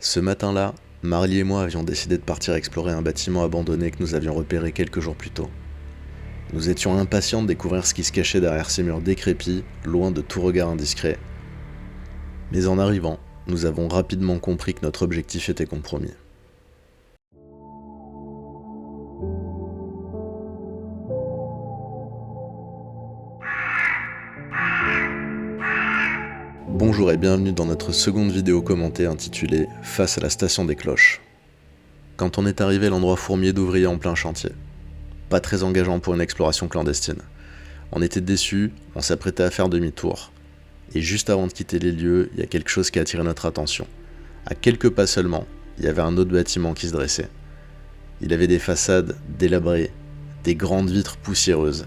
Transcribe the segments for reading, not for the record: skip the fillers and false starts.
Ce matin-là, Marly et moi avions décidé de partir explorer un bâtiment abandonné que nous avions repéré quelques jours plus tôt. Nous étions impatients de découvrir ce qui se cachait derrière ces murs décrépits, loin de tout regard indiscret. Mais en arrivant, nous avons rapidement compris que notre objectif était compromis. Bonjour et bienvenue dans notre seconde vidéo commentée intitulée « Face à la station des cloches ». Quand on est arrivé à l'endroit fourmillé d'ouvriers en plein chantier. Pas très engageant pour une exploration clandestine. On était déçus, on s'apprêtait à faire demi-tour. Et juste avant de quitter les lieux, il y a quelque chose qui a attiré notre attention. À quelques pas seulement, il y avait un autre bâtiment qui se dressait. Il avait des façades délabrées, des grandes vitres poussiéreuses.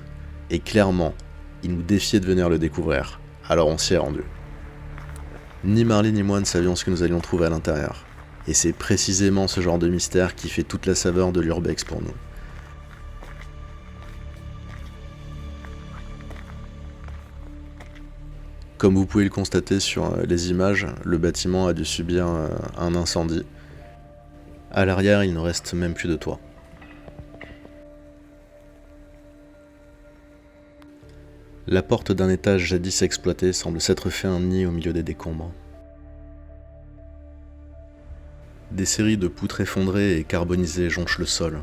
Et clairement, il nous défiait de venir le découvrir. Alors on s'y est rendu. Ni Marly ni moi ne savions ce que nous allions trouver à l'intérieur. Et c'est précisément ce genre de mystère qui fait toute la saveur de l'urbex pour nous. Comme vous pouvez le constater sur les images, le bâtiment a dû subir un incendie. À l'arrière, il ne reste même plus de toit. La porte d'un étage jadis exploité semble s'être fait un nid au milieu des décombres. Des séries de poutres effondrées et carbonisées jonchent le sol.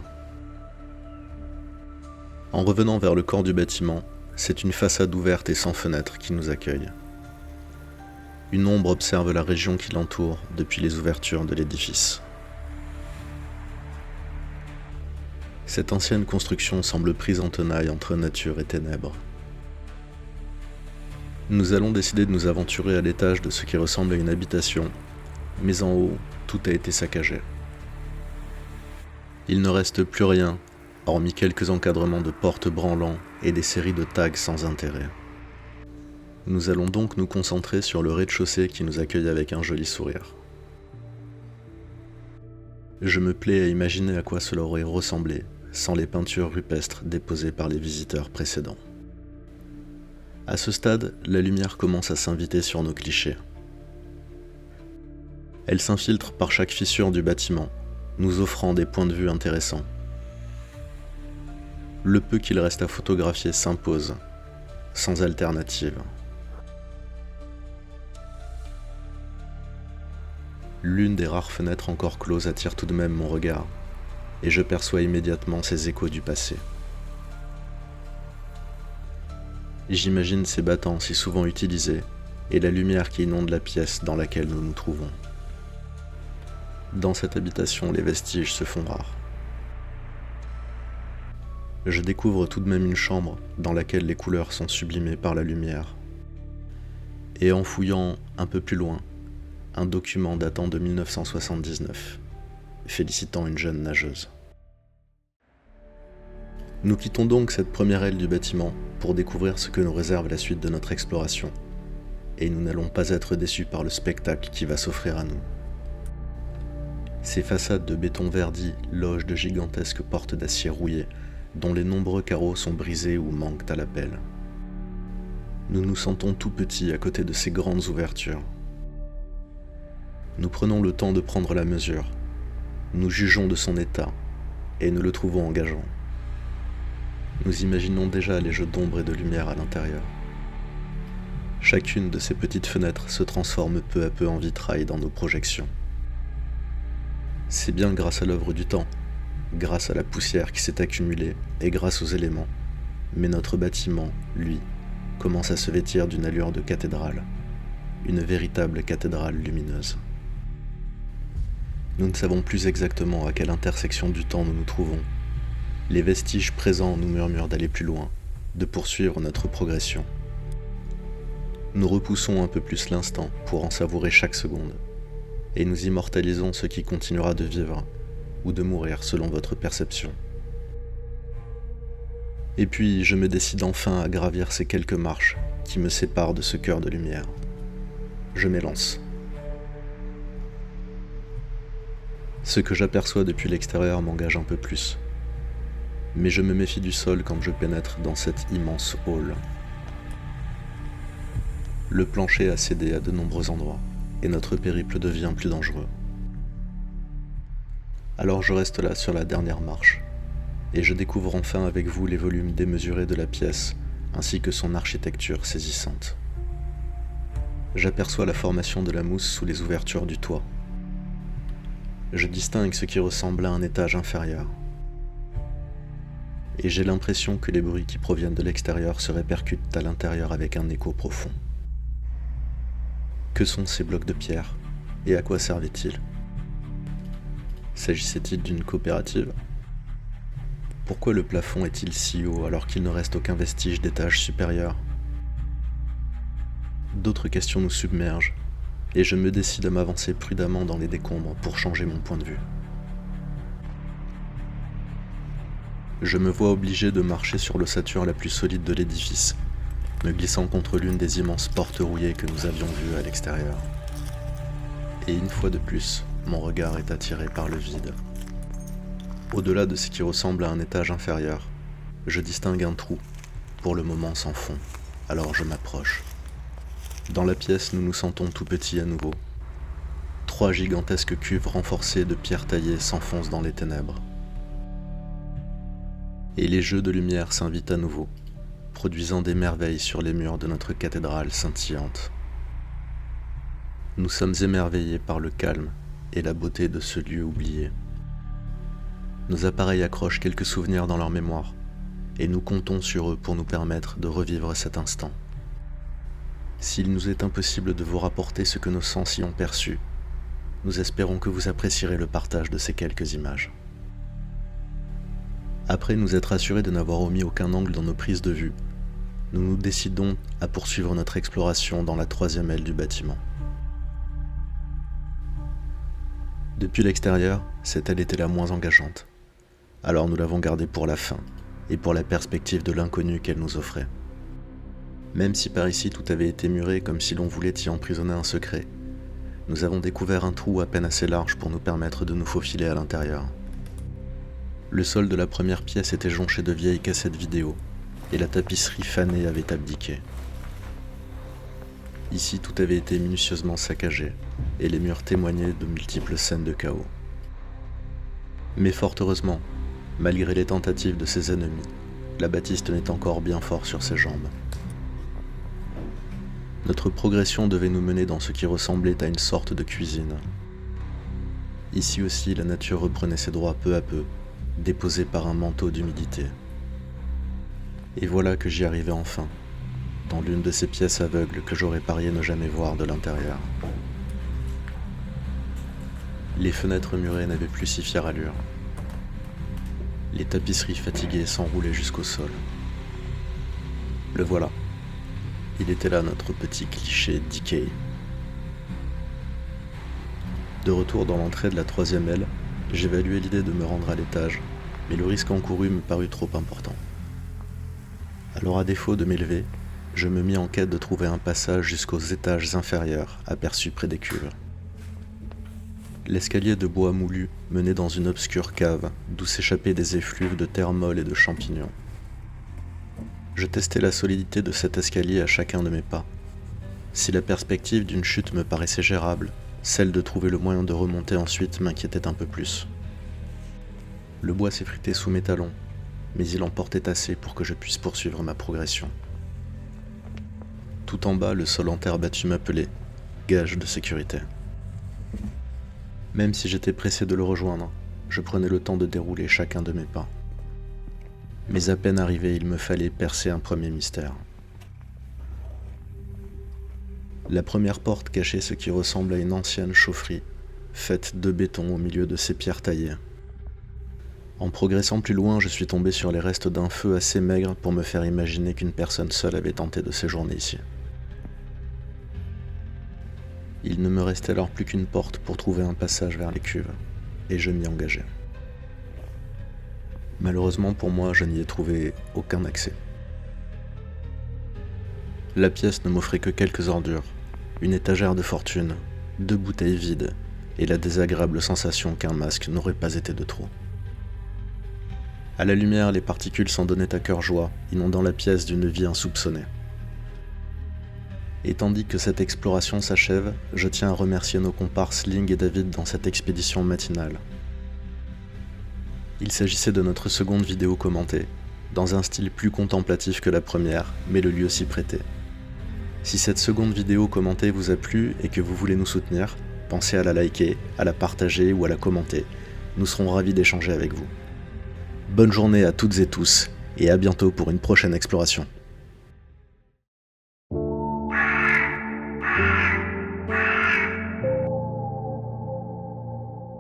En revenant vers le corps du bâtiment, c'est une façade ouverte et sans fenêtre qui nous accueille. Une ombre observe la région qui l'entoure depuis les ouvertures de l'édifice. Cette ancienne construction semble prise en tenaille entre nature et ténèbres. Nous allons décider de nous aventurer à l'étage de ce qui ressemble à une habitation, mais en haut, tout a été saccagé. Il ne reste plus rien, hormis quelques encadrements de portes branlants et des séries de tags sans intérêt. Nous allons donc nous concentrer sur le rez-de-chaussée qui nous accueille avec un joli sourire. Je me plais à imaginer à quoi cela aurait ressemblé sans les peintures rupestres déposées par les visiteurs précédents. À ce stade, la lumière commence à s'inviter sur nos clichés. Elle s'infiltre par chaque fissure du bâtiment, nous offrant des points de vue intéressants. Le peu qu'il reste à photographier s'impose, sans alternative. L'une des rares fenêtres encore closes attire tout de même mon regard, et je perçois immédiatement ces échos du passé. J'imagine ces battants si souvent utilisés, et la lumière qui inonde la pièce dans laquelle nous nous trouvons. Dans cette habitation, les vestiges se font rares. Je découvre tout de même une chambre dans laquelle les couleurs sont sublimées par la lumière. Et en fouillant un peu plus loin, un document datant de 1979, félicitant une jeune nageuse. Nous quittons donc cette première aile du bâtiment pour découvrir ce que nous réserve la suite de notre exploration. Et nous n'allons pas être déçus par le spectacle qui va s'offrir à nous. Ces façades de béton verdi logent de gigantesques portes d'acier rouillé, dont les nombreux carreaux sont brisés ou manquent à la pelle. Nous nous sentons tout petits à côté de ces grandes ouvertures. Nous prenons le temps de prendre la mesure, nous jugeons de son état, et nous le trouvons engageant. Nous imaginons déjà les jeux d'ombre et de lumière à l'intérieur. Chacune de ces petites fenêtres se transforme peu à peu en vitrail dans nos projections. C'est bien grâce à l'œuvre du temps, grâce à la poussière qui s'est accumulée et grâce aux éléments. Mais notre bâtiment, lui, commence à se vêtir d'une allure de cathédrale, une véritable cathédrale lumineuse. Nous ne savons plus exactement à quelle intersection du temps nous nous trouvons. Les vestiges présents nous murmurent d'aller plus loin, de poursuivre notre progression. Nous repoussons un peu plus l'instant pour en savourer chaque seconde, et nous immortalisons ce qui continuera de vivre ou de mourir selon votre perception. Et puis je me décide enfin à gravir ces quelques marches qui me séparent de ce cœur de lumière. Je m'élance. Ce que j'aperçois depuis l'extérieur m'engage un peu plus. Mais je me méfie du sol quand je pénètre dans cet immense hall. Le plancher a cédé à de nombreux endroits, et notre périple devient plus dangereux. Alors je reste là sur la dernière marche, et je découvre enfin avec vous les volumes démesurés de la pièce, ainsi que son architecture saisissante. J'aperçois la formation de la mousse sous les ouvertures du toit. Je distingue ce qui ressemble à un étage inférieur. Et j'ai l'impression que les bruits qui proviennent de l'extérieur se répercutent à l'intérieur avec un écho profond. Que sont ces blocs de pierre et à quoi servaient-ils? S'agissait-il d'une coopérative? Pourquoi le plafond est-il si haut alors qu'il ne reste aucun vestige d'étage supérieur? D'autres questions nous submergent, et je me décide à m'avancer prudemment dans les décombres pour changer mon point de vue. Je me vois obligé de marcher sur l'ossature la plus solide de l'édifice, me glissant contre l'une des immenses portes rouillées que nous avions vues à l'extérieur. Et une fois de plus, mon regard est attiré par le vide. Au-delà de ce qui ressemble à un étage inférieur, je distingue un trou, pour le moment sans fond, alors je m'approche. Dans la pièce, nous nous sentons tout petits à nouveau. 3 gigantesques cuves renforcées de pierres taillées s'enfoncent dans les ténèbres. Et les jeux de lumière s'invitent à nouveau, produisant des merveilles sur les murs de notre cathédrale scintillante. Nous sommes émerveillés par le calme et la beauté de ce lieu oublié. Nos appareils accrochent quelques souvenirs dans leur mémoire, et nous comptons sur eux pour nous permettre de revivre cet instant. S'il nous est impossible de vous rapporter ce que nos sens y ont perçu, nous espérons que vous apprécierez le partage de ces quelques images. Après nous être assurés de n'avoir omis aucun angle dans nos prises de vue, nous nous décidons à poursuivre notre exploration dans la 3e aile du bâtiment. Depuis l'extérieur, cette aile était la moins engageante, alors nous l'avons gardée pour la fin et pour la perspective de l'inconnu qu'elle nous offrait. Même si par ici tout avait été muré comme si l'on voulait y emprisonner un secret, nous avons découvert un trou à peine assez large pour nous permettre de nous faufiler à l'intérieur. Le sol de la première pièce était jonché de vieilles cassettes vidéo, et la tapisserie fanée avait abdiqué. Ici tout avait été minutieusement saccagé, et les murs témoignaient de multiples scènes de chaos. Mais fort heureusement, malgré les tentatives de ses ennemis, la bâtisse tenait encore bien fort sur ses jambes. Notre progression devait nous mener dans ce qui ressemblait à une sorte de cuisine. Ici aussi, la nature reprenait ses droits peu à peu, déposée par un manteau d'humidité. Et voilà que j'y arrivais enfin, dans l'une de ces pièces aveugles que j'aurais parié ne jamais voir de l'intérieur. Les fenêtres murées n'avaient plus si fière allure. Les tapisseries fatiguées s'enroulaient jusqu'au sol. Le voilà. Il était là notre petit cliché Decay. De retour dans l'entrée de la 3e aile, j'évaluais l'idée de me rendre à l'étage, mais le risque encouru me parut trop important. Alors à défaut de m'élever, je me mis en quête de trouver un passage jusqu'aux étages inférieurs, aperçus près des cuves. L'escalier de bois moulu menait dans une obscure cave, d'où s'échappaient des effluves de terre molle et de champignons. Je testais la solidité de cet escalier à chacun de mes pas. Si la perspective d'une chute me paraissait gérable, celle de trouver le moyen de remonter ensuite m'inquiétait un peu plus. Le bois s'effritait sous mes talons, mais il en portait assez pour que je puisse poursuivre ma progression. Tout en bas, le sol en terre battue m'appelait, gage de sécurité. Même si j'étais pressé de le rejoindre, je prenais le temps de dérouler chacun de mes pas. Mais à peine arrivé, il me fallait percer un premier mystère. La première porte cachait ce qui ressemble à une ancienne chaufferie, faite de béton au milieu de ces pierres taillées. En progressant plus loin, je suis tombé sur les restes d'un feu assez maigre pour me faire imaginer qu'une personne seule avait tenté de séjourner ici. Il ne me restait alors plus qu'une porte pour trouver un passage vers les cuves, et je m'y engageai. Malheureusement pour moi, je n'y ai trouvé aucun accès. La pièce ne m'offrait que quelques ordures, une étagère de fortune, 2 bouteilles vides, et la désagréable sensation qu'un masque n'aurait pas été de trop. À la lumière, les particules s'en donnaient à cœur joie, inondant la pièce d'une vie insoupçonnée. Et tandis que cette exploration s'achève, je tiens à remercier nos comparses Ling et David dans cette expédition matinale. Il s'agissait de notre seconde vidéo commentée, dans un style plus contemplatif que la première, mais le lieu s'y prêtait. Si cette seconde vidéo commentée vous a plu et que vous voulez nous soutenir, pensez à la liker, à la partager ou à la commenter. Nous serons ravis d'échanger avec vous. Bonne journée à toutes et tous, et à bientôt pour une prochaine exploration.